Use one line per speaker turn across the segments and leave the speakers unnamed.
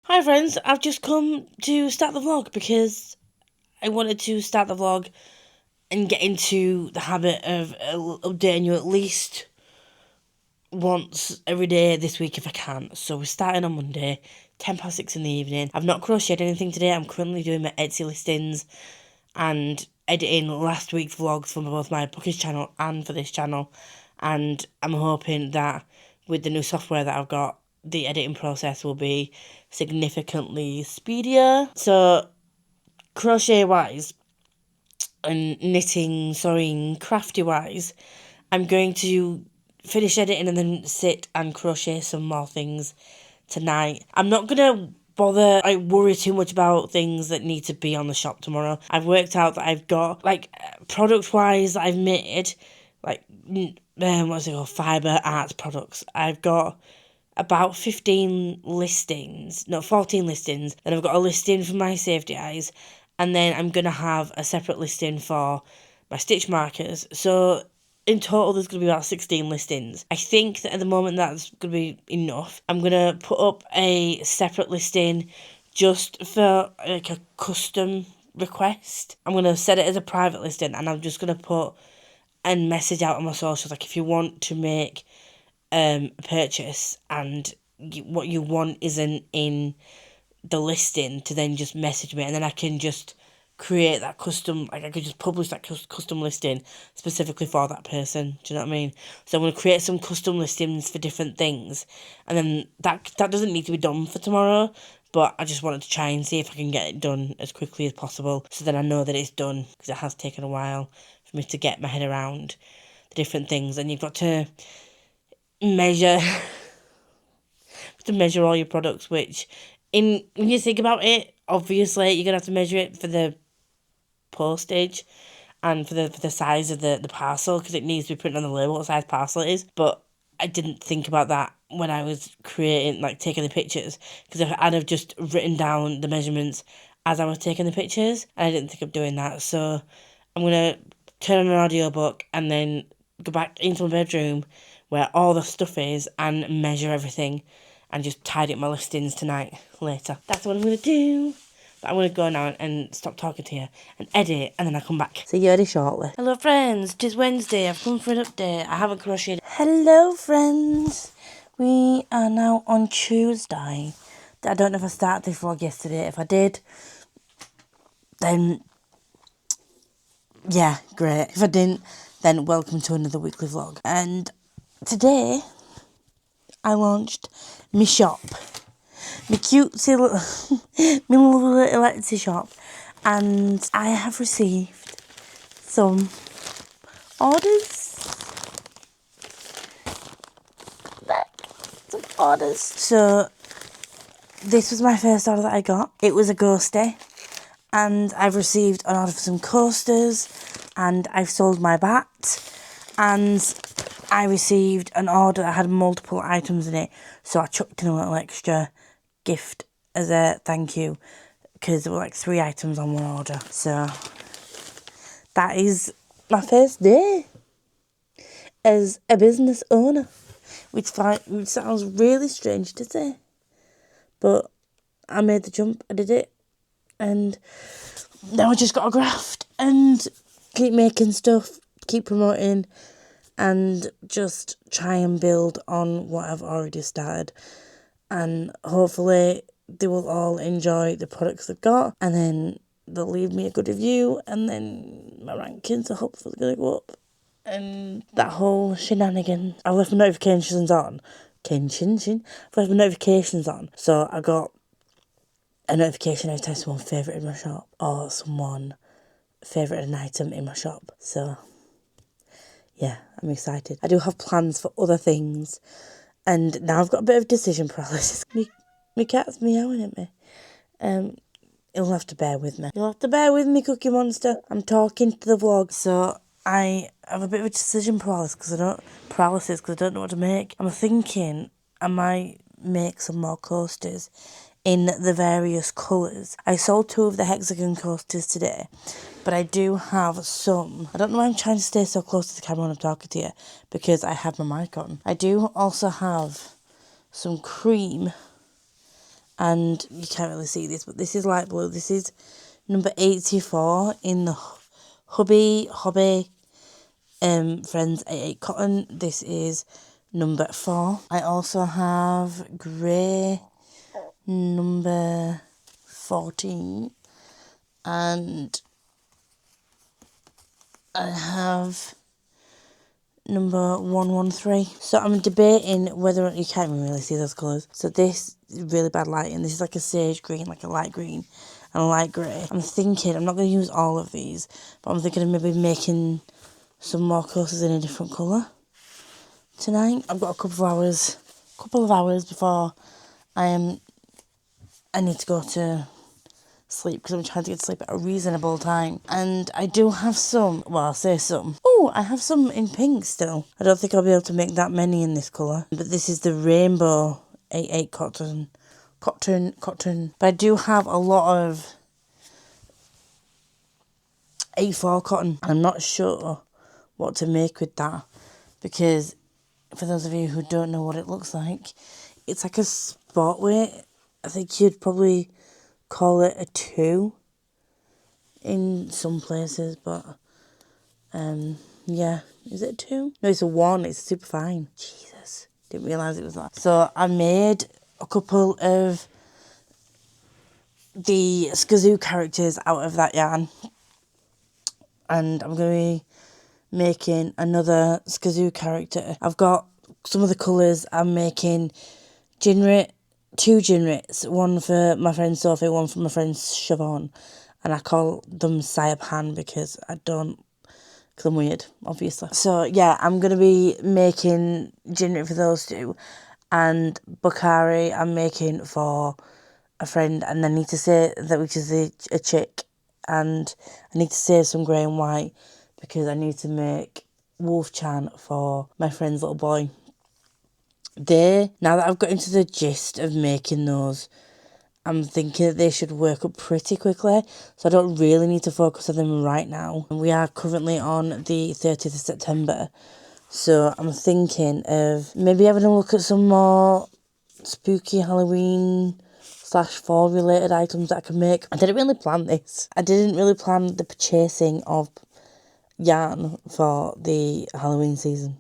Hi friends, I've just come to start the vlog because I wanted to start the vlog and get into the habit of updating you at least once every day this week if I can. So we're starting on Monday, 6:10 in the evening. I've not crocheted anything today. I'm currently doing my Etsy listings and editing last week's vlogs for both my bookish channel and for this channel. And I'm hoping that with the new software that I've got, the editing process will be significantly speedier. So crochet wise and knitting, sewing, crafty wise, I'm going to finish editing and then sit and crochet some more things tonight. I'm not gonna bother worry too much about things that need to be on the shop tomorrow. I've worked out that I've got product wise that I've made what's it called, fibre arts products. I've got about 15 listings, no, 14 listings. Then I've got a listing for my safety eyes, and then I'm going to have a separate listing for my stitch markers. So in total, there's going to be about 16 listings. I think that at the moment that's going to be enough. I'm going to put up a separate listing just for like a custom request. I'm going to set it as a private listing, and I'm just going to put and message out on my socials, like if you want to make a purchase and what you want isn't in the listing, to then just message me, and then I can just create that custom, I could just publish that custom listing specifically for that person. Do you know what I mean? So I'm going to create some custom listings for different things, and then that doesn't need to be done for tomorrow, but I just wanted to try and see if I can get it done as quickly as possible, so then I know that it's done, because it has taken a while for me to get my head around the different things. And you've got to measure all your products, which when you think about it, obviously you're gonna have to measure it for the postage and for the size of the parcel, because it needs to be printed on the label what size parcel it is. But I didn't think about that when I was creating, taking the pictures, because I'd have just written down the measurements as I was taking the pictures, and I didn't think of doing that. So I'm gonna turn on an audiobook and then go back into my bedroom where all the stuff is and measure everything, and just tidy up my listings tonight later. That's what I'm going to do. But I'm going to go now and stop talking to you and edit, and then I'll come back. See you very shortly. Hello friends, it is Wednesday. I've come for an update. I haven't crocheted. Hello friends. We are now on Tuesday. I don't know if I started this vlog yesterday. If I did, then yeah, great. If I didn't, then welcome to another weekly vlog. And today I launched my shop, my cutesy little, my lovely little Etsy shop, and I have received some orders. So this was my first order that I got. It was a ghostie, and I've received an order for some coasters, and I've sold my bat, and I received an order that had multiple items in it, so I chucked in a little extra gift as a thank you, because there were 3 items on one order. So that is my first day as a business owner, which sounds really strange to say, but I made the jump, I did it, and now I just got to graft and keep making stuff, keep promoting, and just try and build on what I've already started. And hopefully they will all enjoy the products they've got, and then they'll leave me a good review, and then my rankings are hopefully going to go up. And that whole shenanigan. I've left my notifications on. I've left my notifications on. So I got a notification every time someone favorited my shop, or someone favorited an item in my shop. So yeah, I'm excited. I do have plans for other things, and now I've got a bit of decision paralysis. My cat's meowing at me. You'll have to bear with me. You'll have to bear with me, Cookie Monster. I'm talking to the vlog, so I have a bit of a decision paralysis because I don't know what to make. I'm thinking I might make some more coasters in the various colours. I sold 2 of the hexagon coasters today, but I do have some. I don't know why I'm trying to stay so close to the camera when I'm talking to you, because I have my mic on. I do also have some cream And you can't really see this, but this is light blue. This is number 84 in the Hobby Friends 88 cotton. This is number 4. I also have grey number 14, and I have number 113. So I'm debating whether, you can't even really see those colours. So this is really bad lighting. This is like a sage green, like a light green and a light grey. I'm thinking, I'm not going to use all of these, but I'm thinking of maybe making some more coasters in a different colour tonight. I've got a couple of hours before I need to go to sleep, because I'm trying to get to sleep at a reasonable time. And I do have some, well, I'll say some. Oh, I have some in pink still. I don't think I'll be able to make that many in this colour. But this is the rainbow 88 cotton. But I do have a lot of 84 cotton. I'm not sure what to make with that, because for those of you who don't know what it looks like, it's like a sport weight. I think you'd probably call it a 2 in some places, but yeah, is it a 2? No, it's a 1. It's super fine. Jesus, didn't realise it was that. So I made a couple of the Skazoo characters out of that yarn, and I'm going to be making another Skazoo character. I've got some of the colours. I'm making Jinrit, 2 Jinrits, one for my friend Sophie, one for my friend Siobhan, and I call them Sayapan because I'm weird, obviously. So yeah, I'm going to be making Jinrit for those 2, and Bakari I'm making for a friend, and I need to say that, which is a chick, and I need to save some grey and white because I need to make Wolf-chan for my friend's little boy. Now that I've got into the gist of making those, I'm thinking that they should work up pretty quickly, so I don't really need to focus on them right now. We are currently on the 30th of September, so I'm thinking of maybe having a look at some more spooky Halloween /fall related items that I can make. I didn't really plan this. I didn't really plan the purchasing of yarn for the Halloween season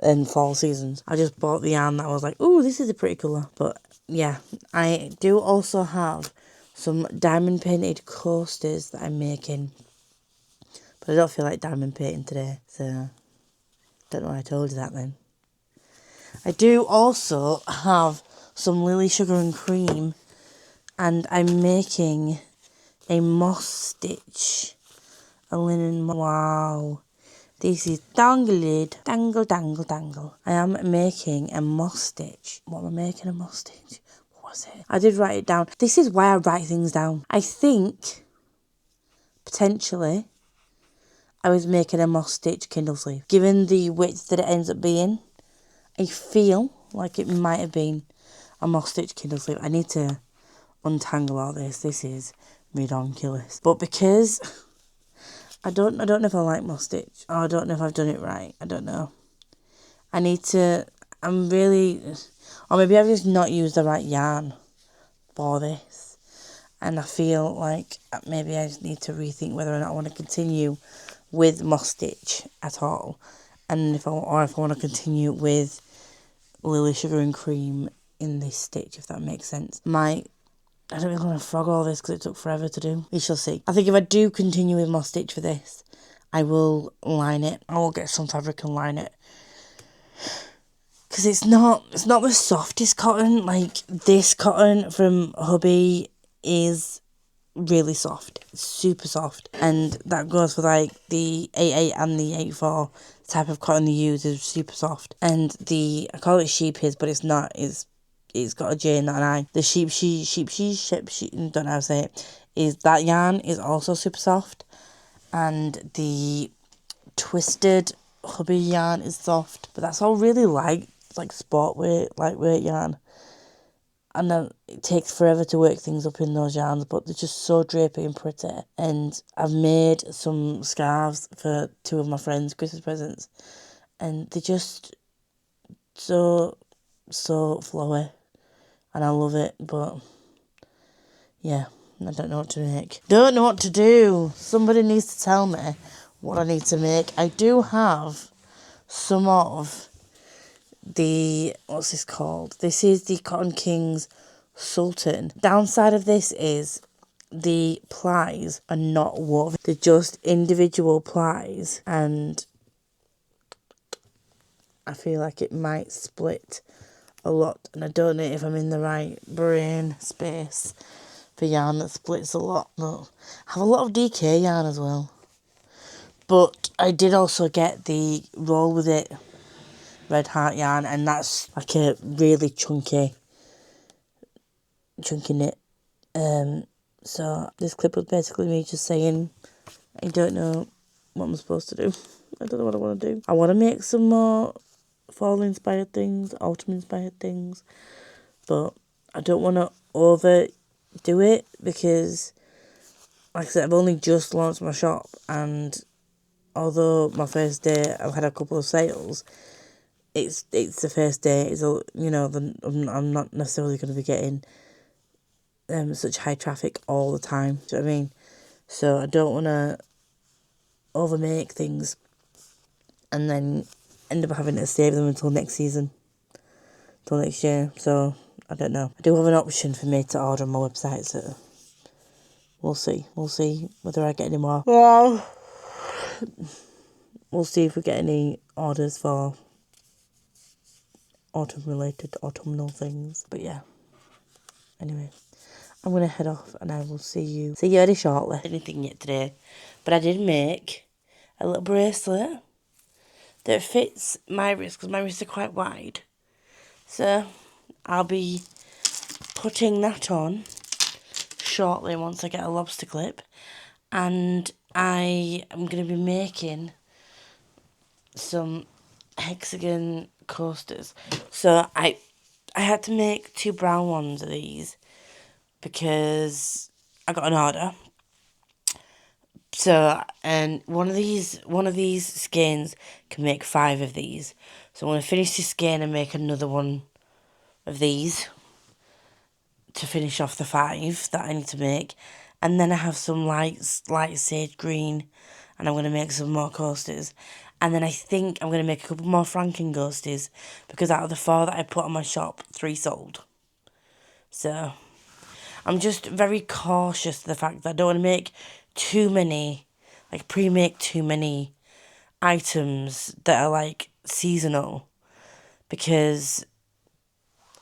and fall seasons. I just bought the yarn that I was like, ooh, this is a pretty colour. But yeah, I do also have some diamond painted coasters that I'm making, but I don't feel like diamond painting today, so don't know why I told you that then. I do also have some Lily Sugar and Cream, and I'm making a moss stitch, a linen wow. This is dangle, dangle. I am making a moss stitch. What am I making a moss stitch? What was it? I did write it down. This is why I write things down. I think, potentially, I was making a moss stitch Kindle sleeve. Given the width that it ends up being, I feel like it might have been a moss stitch Kindle sleeve. I need to untangle all this. This is ridiculous. But because I don't know if I like moss stitch, or I don't know if I've done it right. I don't know. Or maybe I've just not used the right yarn for this, and I feel like maybe I just need to rethink whether or not I want to continue with moss stitch at all, and if I want to continue with Lily Sugar and Cream in this stitch, if that makes sense. I don't really want to frog all this because it took forever to do. We shall see. I think if I do continue with moss stitch for this, I will line it. I will get some fabric and line it. Because it's not the softest cotton. Like, this cotton from Hubby is really soft. It's super soft. And that goes for, like, the 88 and the 84 type of cotton they use is super soft. And I call it sheep his, but it's not. It's got a J and not an I. The sheep, don't know how to say it. That yarn is also super soft. And the twisted Hubby yarn is soft. But that's all really light. It's like lightweight yarn. And then it takes forever to work things up in those yarns, but they're just so drapey and pretty. And I've made some scarves for 2 of my friends' Christmas presents, and they're just so flowy. and I love it, but yeah, I don't know what to make. Don't know what to do. Somebody needs to tell me what I need to make. I do have some of the, what's this called? This is the Cotton Kings Sultan. Downside of this is the plies are not woven. They're just individual plies, and I feel like it might split a lot, and I don't know if I'm in the right brain space for yarn that splits a lot. But I have a lot of DK yarn as well. But I did also get the Roll With It Red Heart yarn, and that's like a really chunky knit. So this clip was basically me just saying, I don't know what I'm supposed to do. I don't know what I want to do. I want to make some more fall inspired things, autumn inspired things, but I don't want to overdo it because, like I said, I've only just launched my shop, and although my first day I've had a couple of sales, it's the first day. It's a, you know, I'm not necessarily going to be getting such high traffic all the time. Do you know what I mean? So I don't want to overmake things and then end up having to save them until next season, until next year. So I don't know. I do have an option for me to order on my website, so we'll see. We'll see whether I get any more. Well, we'll see if we get any orders for autumnal things. But yeah. Anyway, I'm gonna head off, and I will see you very shortly. Anything yet today, but I did make a little bracelet that fits my wrist because my wrists are quite wide. So I'll be putting that on shortly once I get a lobster clip, and I am going to be making some hexagon coasters. So I had to make 2 brown ones of these because I got an order. So, and one of these skeins can make 5 of these. So I'm going to finish this skein and make another one of these to finish off the 5 that I need to make. And then I have some light sage green, and I'm going to make some more coasters. And then I think I'm going to make a couple more Franken ghosties, because out of the 4 that I put on my shop, 3 sold. So I'm just very cautious of the fact that I don't want to make too many, like pre-make too many items that are like seasonal, because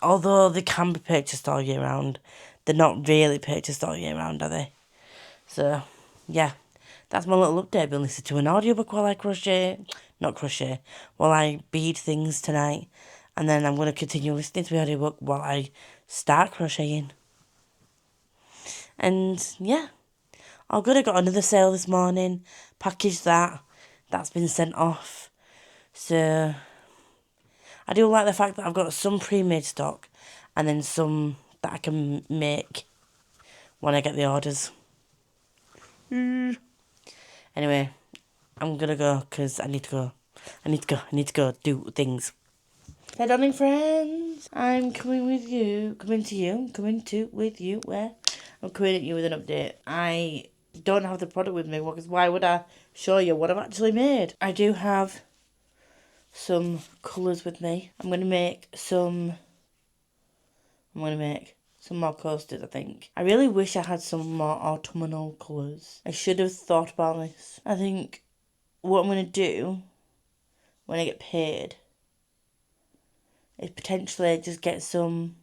although they can be purchased all year round, they're not really purchased all year round, are they? So yeah, that's my little update. I've been listening to an audiobook while I while I bead things tonight, and then I'm going to continue listening to the audiobook while I start crocheting. And yeah, all good. I got another sale this morning, packaged that's been sent off. So I do like the fact that I've got some pre-made stock and then some that I can make when I get the orders. Anyway, I'm gonna go because I need to go do things. Hey, darling friends, I'm coming with you, where? I'm coming at you with an update. I don't have the product with me, because why would I show you what I've actually made? I do have some colours with me. I'm going to make some more coasters, I think. I really wish I had some more autumnal colours. I should have thought about this. I think what I'm going to do when I get paid is potentially just get some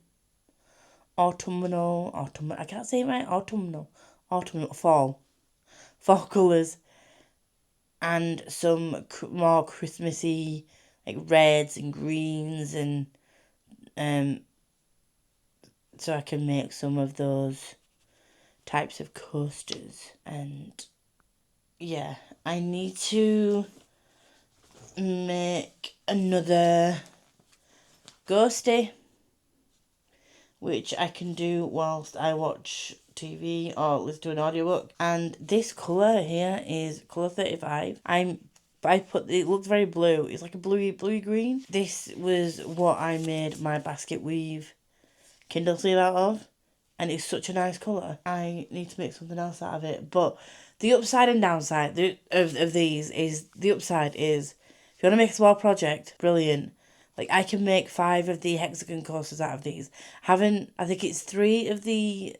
autumnal, I can't say it right, autumnal, fall colours, and some more Christmassy, like reds and greens, and so I can make some of those types of coasters. And yeah, I need to make another ghosty, which I can do whilst I watch TV or listen to an audiobook. And this colour here is colour 35. It looks very blue. It's like a bluey green. This was what I made my basket weave Kindle sleeve out of. And it's such a nice colour. I need to make something else out of it. But the upside and downside of these is, the upside is, if you want to make a small project, brilliant. Like, I can make 5 of the hexagon coasters out of these. I think it's 3 of the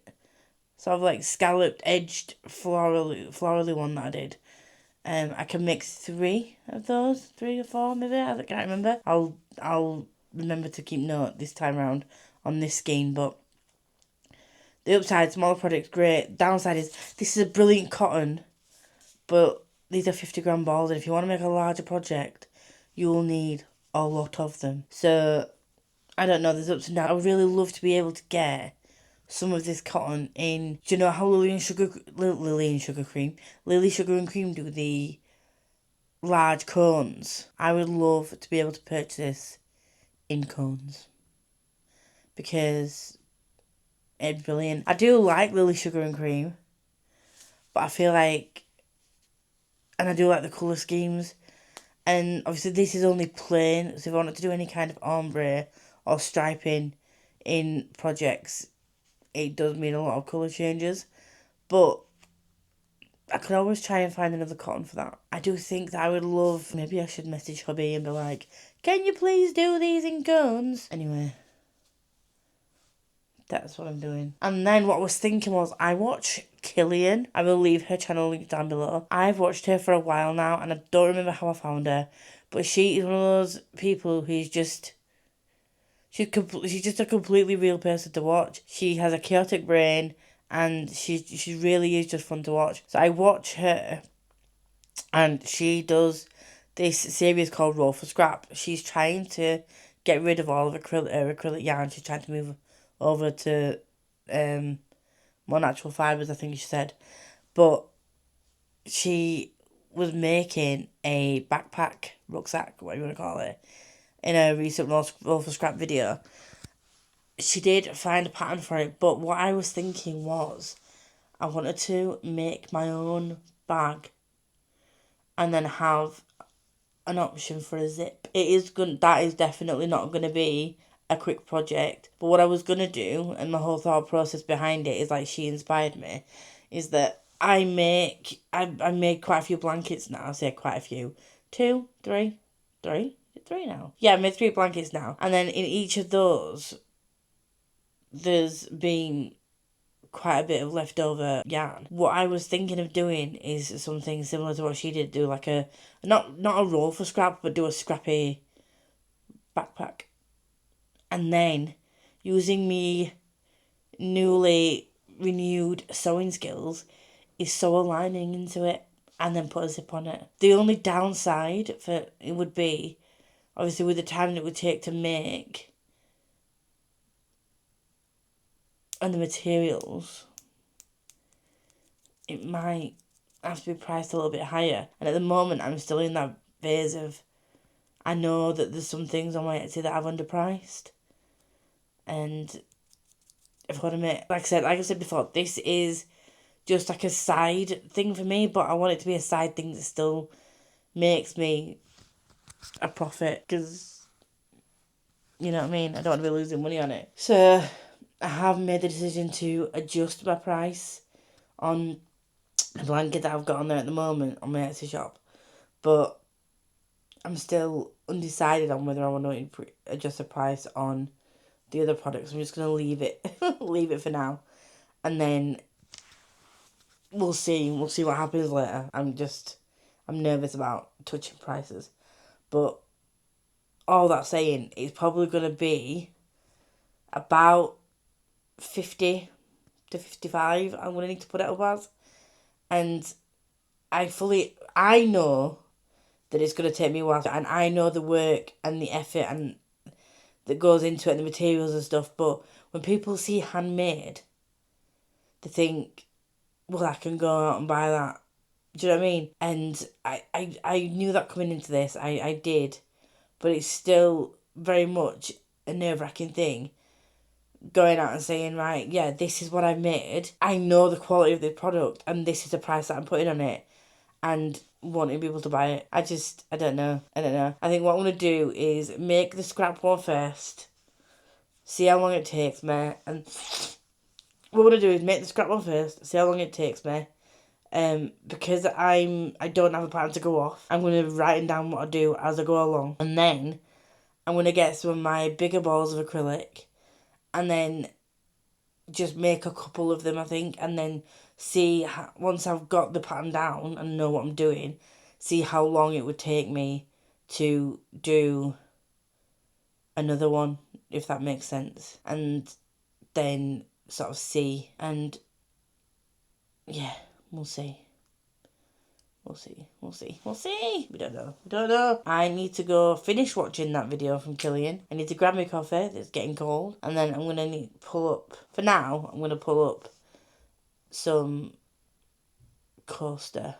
sort of like scalloped, edged, florally one that I did. I can make 3 of those, 3 or 4 maybe. I can't remember. I'll remember to keep note this time around on this scheme. But the upside, smaller products, great. Downside is, this is a brilliant cotton, but these are 50-gram balls, and if you want to make a larger project, you will need a lot of them. So, I don't know, there's ups and downs. I would really love to be able to get some of this cotton in. Do you know how Lily Sugar and Cream do the large cones? I would love to be able to purchase this in cones, because it's brilliant. I do like Lily Sugar and Cream, but I feel like, and I do like the colour schemes, and obviously this is only plain, so if I wanted to do any kind of ombre or striping in projects, it does mean a lot of colour changes, but I could always try and find another cotton for that. I do think that I would love, maybe I should message hubby and be like, can you please do these in cones? Anyway, that's what I'm doing. And then what I was thinking was, I watch Killian. I will leave her channel link down below. I've watched her for a while now, and I don't remember how I found her, but she is one of those people who's just, she's just a completely real person to watch. She has a chaotic brain, and she really is just fun to watch. So I watch her, and she does this series called Roll for Scrap. She's trying to get rid of all of acrylic yarn. She's trying to move over to more natural fibres, I think she said. But she was making a backpack, rucksack, whatever you want to call it, in a recent Roll for Scrap video. She did find a pattern for it, but what I was thinking was, I wanted to make my own bag and then have an option for a zip. That is definitely not going to be a quick project. But what I was going to do, and my whole thought process behind it is, like, she inspired me, is that I made quite a few blankets now. I say quite a few. 2, 3 now. Yeah, I made 3 blankets now. And then in each of those, there's been quite a bit of leftover yarn. What I was thinking of doing is something similar to what she did, do like a, not a roll for scrap, but do a scrappy backpack. And then, using me newly renewed sewing skills, is sew a lining into it and then put a zip on it. The only downside for it would be, obviously with the time it would take to make, and the materials, it might have to be priced a little bit higher. And at the moment, I'm still in that phase of, I know that there's some things on my Etsy that I've underpriced. And if I want to make, like I said before, this is just like a side thing for me, but I want it to be a side thing that still makes me a profit, because, you know what I mean, I don't want to be losing money on it. So I have made the decision to adjust my price on a blanket that I've got on there at the moment on my Etsy shop, but I'm still undecided on whether I want to adjust the price on the other products. I'm just going to leave it for now, and then we'll see what happens later. I'm nervous about touching prices, but all that saying, it's probably going to be about 50 to 55 I'm going to need to put it up as. And I know that it's going to take me a while, and I know the work and the effort and that goes into it and the materials and stuff, but when people see handmade, they think, well, I can go out and buy that. Do you know what I mean? And I knew that coming into this, I did, but it's still very much a nerve-wracking thing, going out and saying, right, yeah, this is what I've made. I know the quality of the product, and this is the price that I'm putting on it, and wanting people to buy it. I don't know. I think what I'm going to do is make the scrap one first, see how long it takes me, and what I'm going to do is make the scrap one first, see how long it takes me. Because I don't have a pattern to go off, I'm going to be writing down what I do as I go along, and then I'm going to get some of my bigger balls of acrylic, and then just make a couple of them, I think, and then see once I've got the pattern down and know what I'm doing, see how long it would take me to do another one, if that makes sense, and then sort of see, and yeah, we'll see. We'll see. We don't know. I need to go finish watching that video from Killian. I need to grab my coffee, it's getting cold. And then I'm going to pull up, for now, I'm going to pull up some coaster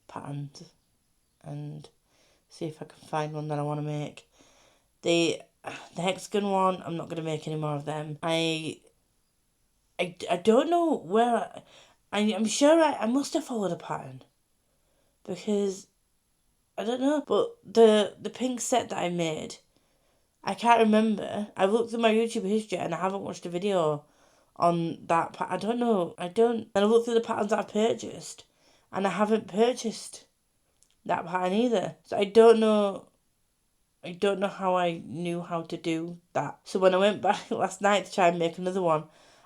patterns and see if I can find one that I want to make. The hexagon one, I'm not going to make any more of them. I don't know where... I'm sure I must have followed a pattern. Because, I don't know, but the pink set that I made, I can't remember. I've looked at my YouTube history and I haven't watched a video on that. I don't know. And I looked at the patterns that I've purchased and I haven't purchased that pattern either. So I don't know how I knew how to do that. So when I went back last night to try and make another one,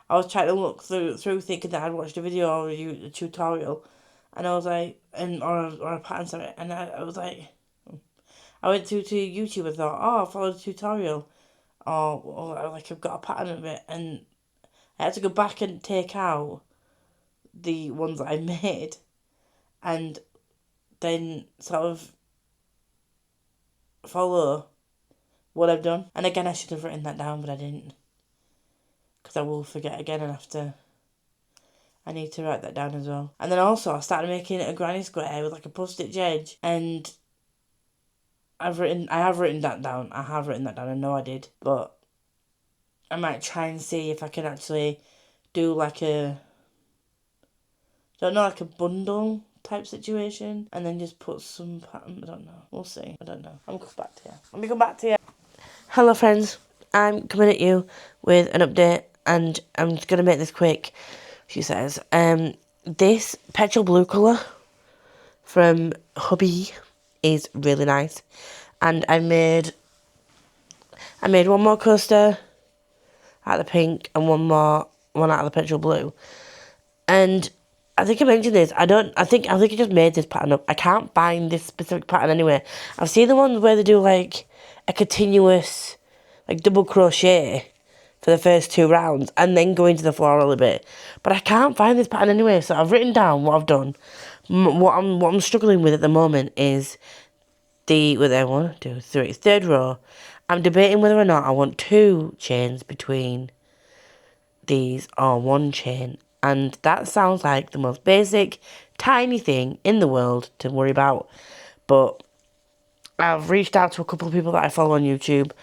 I was trying to look through thinking that I'd watched a video or a tutorial. And I was like, or a pattern, sorry, and I was like, I went to YouTube and thought, oh, I followed a tutorial, or like I've got a pattern of it, and I had to go back and take out the ones that I made, and then sort of follow what I've done. And again, I should have written that down, but I didn't, because I will forget again and I need to write that down as well. And then also, I started making a granny square with like a post-it edge. And I have written that down. I know I did. But I might try and see if I can actually do like a bundle type situation. And then just put some pattern. I don't know. We'll see. I don't know. I'm going to come back to you. Let me come back to you. Hello, friends. I'm coming at you with an update. And I'm just going to make this quick. She says, this petrol blue colour from Hubby is really nice. And I made one more coaster out of the pink and one out of the petrol blue. And I think I mentioned this. I think I just made this pattern up. I can't find this specific pattern anywhere. I've seen the ones where they do like a continuous like double crochet for the first 2 rounds and then go into the floral a bit. But I can't find this pattern anyway, so I've written down what I've done. What I'm struggling with at the moment is the 1, 2, 3, third row. I'm debating whether or not I want 2 chains between these or 1 chain. And that sounds like the most basic, tiny thing in the world to worry about. But I've reached out to a couple of people that I follow on YouTube.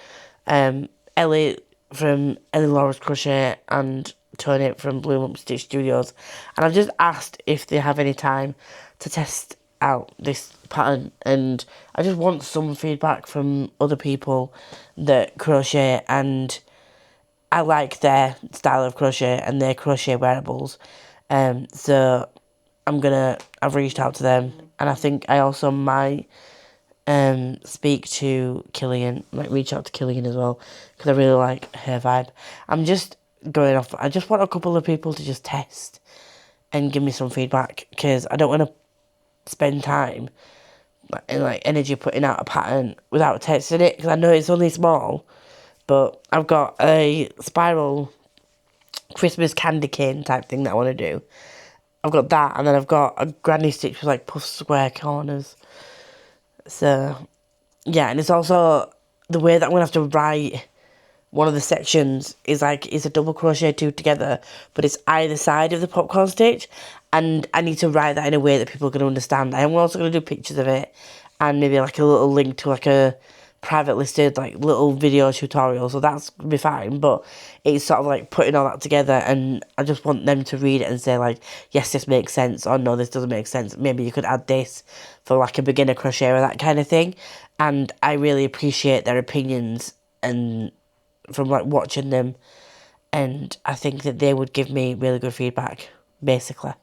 Ellie from Ellie Laura's Crochet and Tony from Bloom Up Stitch Studios, and I've just asked if they have any time to test out this pattern, and I just want some feedback from other people that crochet, and I like their style of crochet and their crochet wearables. So I've reached out to them, and I think I also might speak to Killian, like reach out to Killian as well, because I really like her vibe. I'm just going off, I just want a couple of people to just test and give me some feedback, because I don't want to spend time and like energy putting out a pattern without testing it, because I know it's only small, but I've got a spiral Christmas candy cane type thing that I want to do. I've got that, and then I've got a granny stitch with like puff square corners. So, yeah, and it's also the way that I'm going to have to write one of the sections is like, it's a double crochet 2 together, but it's either side of the popcorn stitch, and I need to write that in a way that people are going to understand. I am also going to do pictures of it, and maybe like a little link to like a private listed like little video tutorial, so that's going to be fine, but it's sort of like putting all that together, and I just want them to read it and say like, yes, this makes sense, or no, this doesn't make sense, maybe you could add this for like a beginner crochet or that kind of thing. And I really appreciate their opinions and from like watching them, and I think that they would give me really good feedback, basically.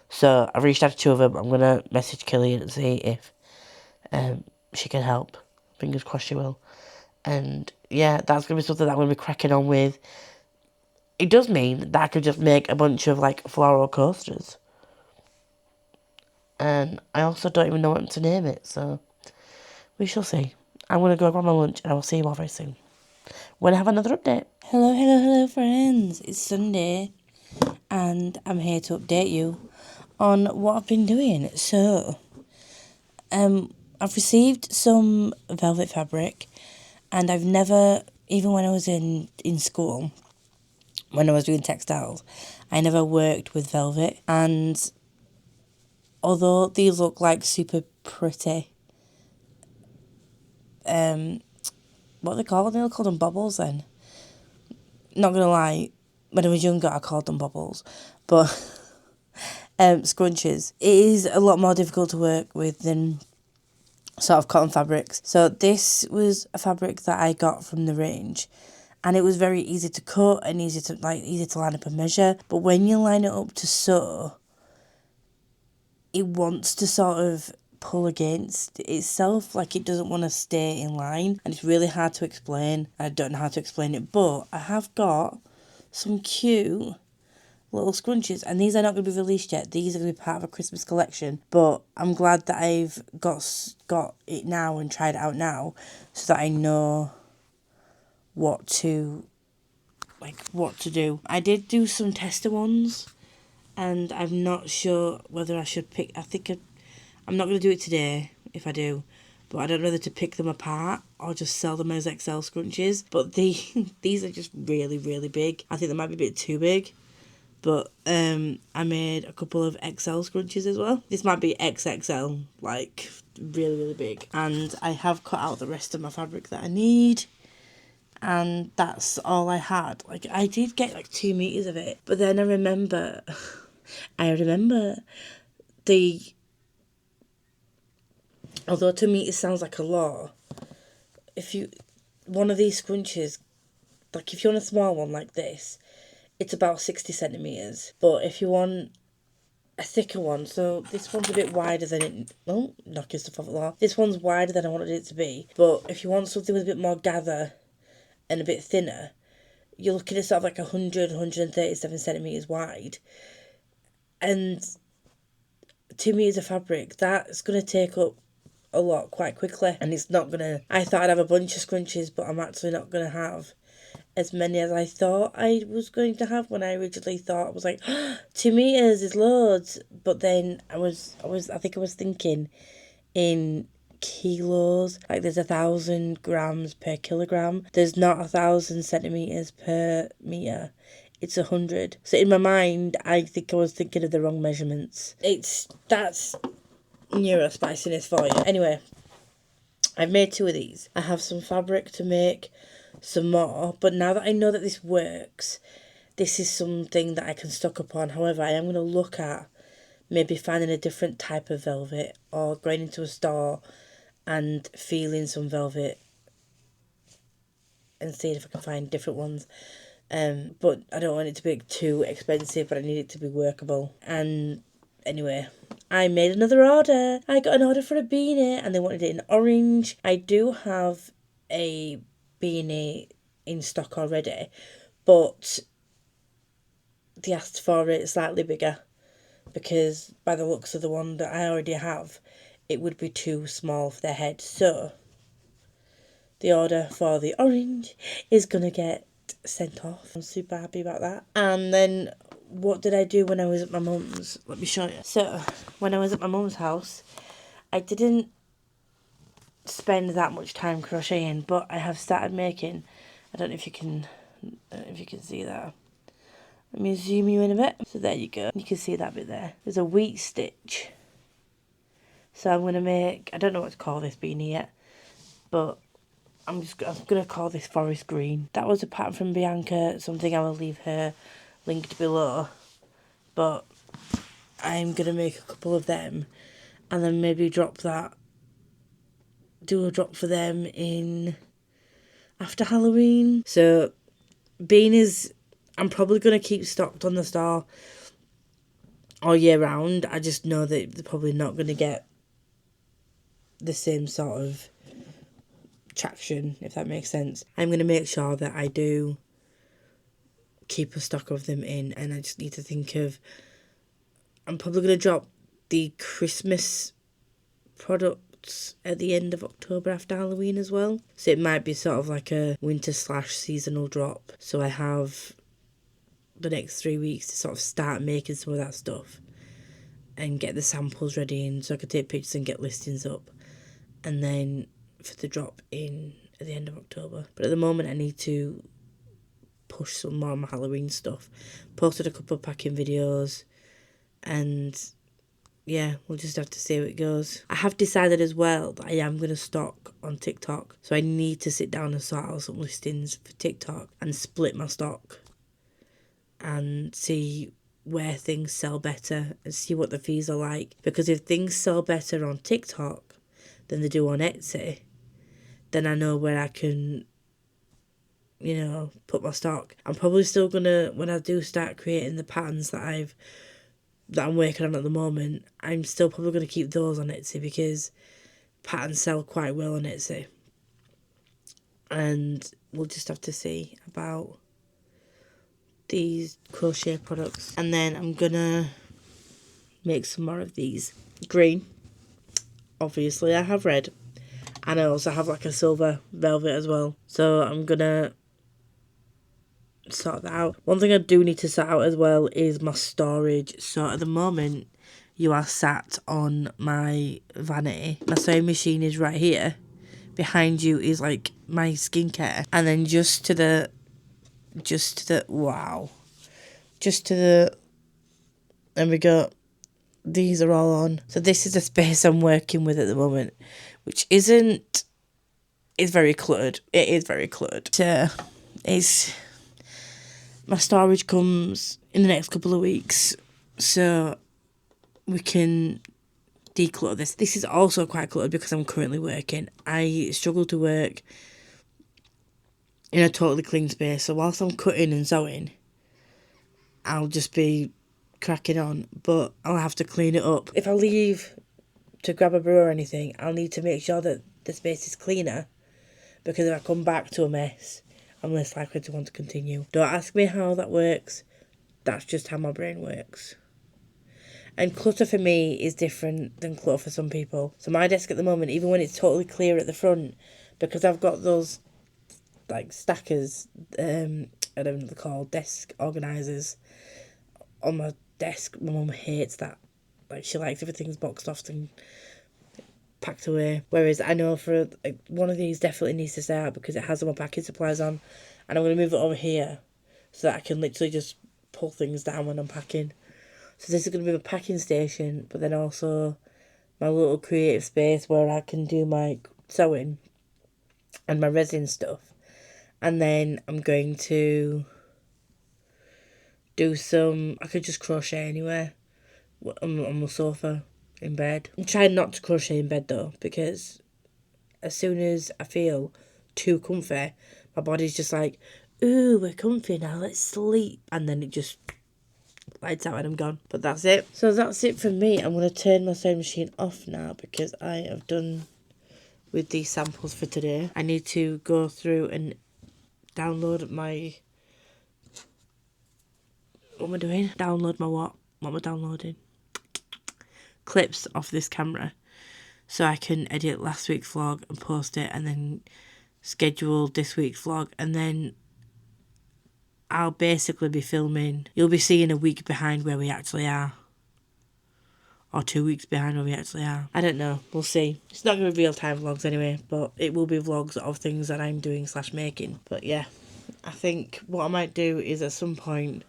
So I reached out to 2 of them. I'm gonna message Killian and see if she can help. Fingers crossed she will. And yeah, that's gonna be something that I'm gonna be cracking on with. It does mean that I could just make a bunch of like floral coasters. And I also don't even know what to name it, so we shall see. I'm gonna go grab my lunch and I will see you all very soon when I have another update. Hello, friends. It's Sunday, and I'm here to update you on what I've been doing. So, I've received some velvet fabric, and I've never, even when I was in school, when I was doing textiles, I never worked with velvet. And although these look like super pretty, what are they called? They called them bubbles then. Not gonna lie, when I was younger I called them bubbles, but scrunches. It is a lot more difficult to work with than sort of cotton fabrics. So this was a fabric that I got from the range, and it was very easy to cut and easy to line up and measure. But when you line it up to sew, it wants to sort of pull against itself, like it doesn't want to stay in line, and it's really hard to explain. I don't know how to explain it, but I have got some cute little scrunchies, and these are not going to be released yet. These are going to be part of a Christmas collection, but I'm glad that I've got it now and tried it out now, so that I know what to do. I did do some tester ones, and I'm not sure whether I should pick. I'm not going to do it today if I do, but I don't know whether to pick them apart or just sell them as XL scrunchies. But these are just really, really big. I think they might be a bit too big. But I made a couple of XL scrunchies as well. This might be XXL, like really, really big. And I have cut out the rest of my fabric that I need. And that's all I had. Like, I did get like 2 meters of it. But then I remember although 2 meters sounds like a lot, one of these scrunchies, like if you want a small one like this, it's about 60 centimetres. But if you want a thicker one, so this one's a bit wider than it... Oh, knocking stuff off the floor. This one's wider than I wanted it to be. But if you want something with a bit more gather and a bit thinner, you're looking at sort of like 137 centimetres wide. And 2 meters of fabric, that's going to take up a lot quite quickly, and it's not going to... I thought I'd have a bunch of scrunchies, but I'm actually not going to have as many as I thought I was going to have when I originally thought. I was like, 2 meters is loads, but then I think I was thinking in kilos, like there's 1,000 grams per kilogram. There's not 1,000 centimeters per meter. It's 100. So in my mind, I think I was thinking of the wrong measurements. That's neurospiciness for you. Anyway, I've made 2 of these. I have some fabric to make some more, but now that I know that this works, this is something that I can stock up on. However, I am going to look at maybe finding a different type of velvet, or going into a store and feeling some velvet and seeing if I can find different ones. But I don't want it to be too expensive, but I need it to be workable. And anyway, I made another order. I got an order for a beanie, and they wanted it in orange. I do have a beanie in stock already, but they asked for it slightly bigger, because by the looks of the one that I already have, it would be too small for their head. So the order for the orange is gonna get sent off. I'm super happy about that. And then what did I do when I was at my mum's? Let me show you. So when I was at my mum's house, I didn't spend that much time crocheting, but I have started making... I don't know if you can see that. Let me zoom you in a bit. So there you go. You can see that bit there. There's a wheat stitch. So I'm going to make... I don't know what to call this beanie yet, but I'm going to call this forest green. That was a pattern from Bianca, something I will leave her linked below. But I'm going to make a couple of them, and then maybe do a drop for them in... after Halloween. So beanies, I'm probably going to keep stocked on the store all year round. I just know that they're probably not going to get the same sort of traction, if that makes sense. I'm going to make sure that I do keep a stock of them in, and I just need to think of, I'm probably going to drop the Christmas products at the end of October after Halloween as well. So it might be sort of like a winter/seasonal drop. So I have the next 3 weeks to sort of start making some of that stuff and get the samples ready, and so I can take pictures and get listings up, and then for the drop in at the end of October. But at the moment I need to push some more of my Halloween stuff. Posted a couple of packing videos, and yeah, we'll just have to see how it goes. I have decided as well that I am going to stock on TikTok. So I need to sit down and sort out some listings for TikTok and split my stock and see where things sell better and see what the fees are like. Because if things sell better on TikTok than they do on Etsy, then I know where I can, you know, put my stock. I'm probably still going to, when I do start creating the patterns that I'm working on at the moment, I'm still probably going to keep those on Etsy because patterns sell quite well on Etsy. And we'll just have to see about these crochet products. And then I'm going to make some more of these. Green. Obviously, I have red. And I also have like a silver velvet as well. So I'm going to sort that out. One thing I do need to sort out as well is my storage. So at the moment, you are sat on my vanity. My sewing machine is right here. Behind you is like my skincare. And then just to the, there we go. These are all on. So this is the space I'm working with at the moment, which it's very cluttered. It is very cluttered. My storage comes in the next couple of weeks, so we can declutter this. This is also quite cluttered because I'm currently working. I struggle to work in a totally clean space, so whilst I'm cutting and sewing, I'll just be cracking on, but I'll have to clean it up. If I leave to grab a brew or anything, I'll need to make sure that the space is cleaner, because if I come back to a mess, I'm less likely to want to continue. Don't ask me how that works. That's just how my brain works. And clutter for me is different than clutter for some people. So my desk at the moment, even when it's totally clear at the front, because I've got those like stackers, I don't know what they're called, desk organisers on my desk. My mum hates that. Like, she likes everything's boxed off and packed away. Whereas I know for one of these definitely needs to stay out because it has all my packing supplies on, and I'm going to move it over here so that I can literally just pull things down when I'm packing. So this is going to be my packing station, but then also my little creative space where I can do my sewing and my resin stuff. And then I'm going to do I could just crochet anywhere on the sofa in bed. I'm trying not to crochet in bed though, because as soon as I feel too comfy, my body's just like, ooh, we're comfy now, let's sleep. And then it just lights out and I'm gone. But that's it. So that's it for me. I'm going to turn my sewing machine off now because I have done with these samples for today. I need to go through and download my... What am I doing? Download my what? What am I downloading? Clips off this camera, so I can edit last week's vlog and post it, and then schedule this week's vlog, and then I'll basically be filming. You'll be seeing a week behind where we actually are, or 2 weeks behind where we actually are. I don't know, we'll see. It's not going to be real-time vlogs anyway, but it will be vlogs of things that I'm doing / making. But yeah, I think what I might do is at some point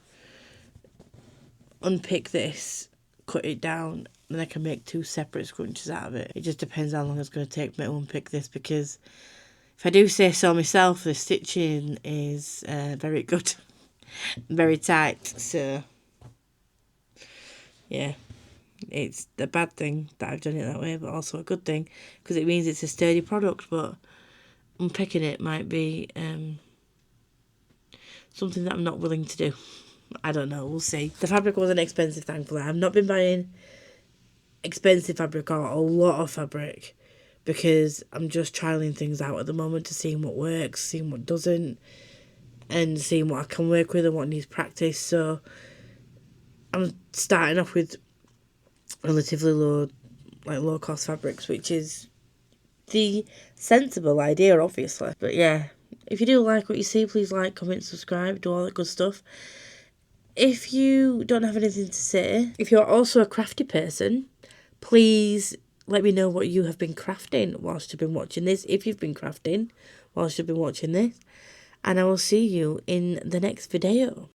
unpick this, cut it down, and I can make 2 separate scrunchies out of it. It just depends how long it's going to take me to unpick this, because if I do say so myself, the stitching is very good, very tight. So yeah, it's a bad thing that I've done it that way, but also a good thing because it means it's a sturdy product. But unpicking it might be something that I'm not willing to do. I don't know, we'll see. The fabric wasn't expensive, thankfully. I've not been buying expensive fabric or a lot of fabric because I'm just trialing things out at the moment to see what works, seeing what doesn't, and seeing what I can work with and what needs practice. So I'm starting off with relatively low cost fabrics, which is the sensible idea, obviously. But yeah, if you do like what you see, please like, comment, subscribe, do all that good stuff. If you don't have anything to say, if you're also a crafty person, please let me know what you have been crafting whilst you've been watching this, if you've been crafting whilst you've been watching this. And I will see you in the next video.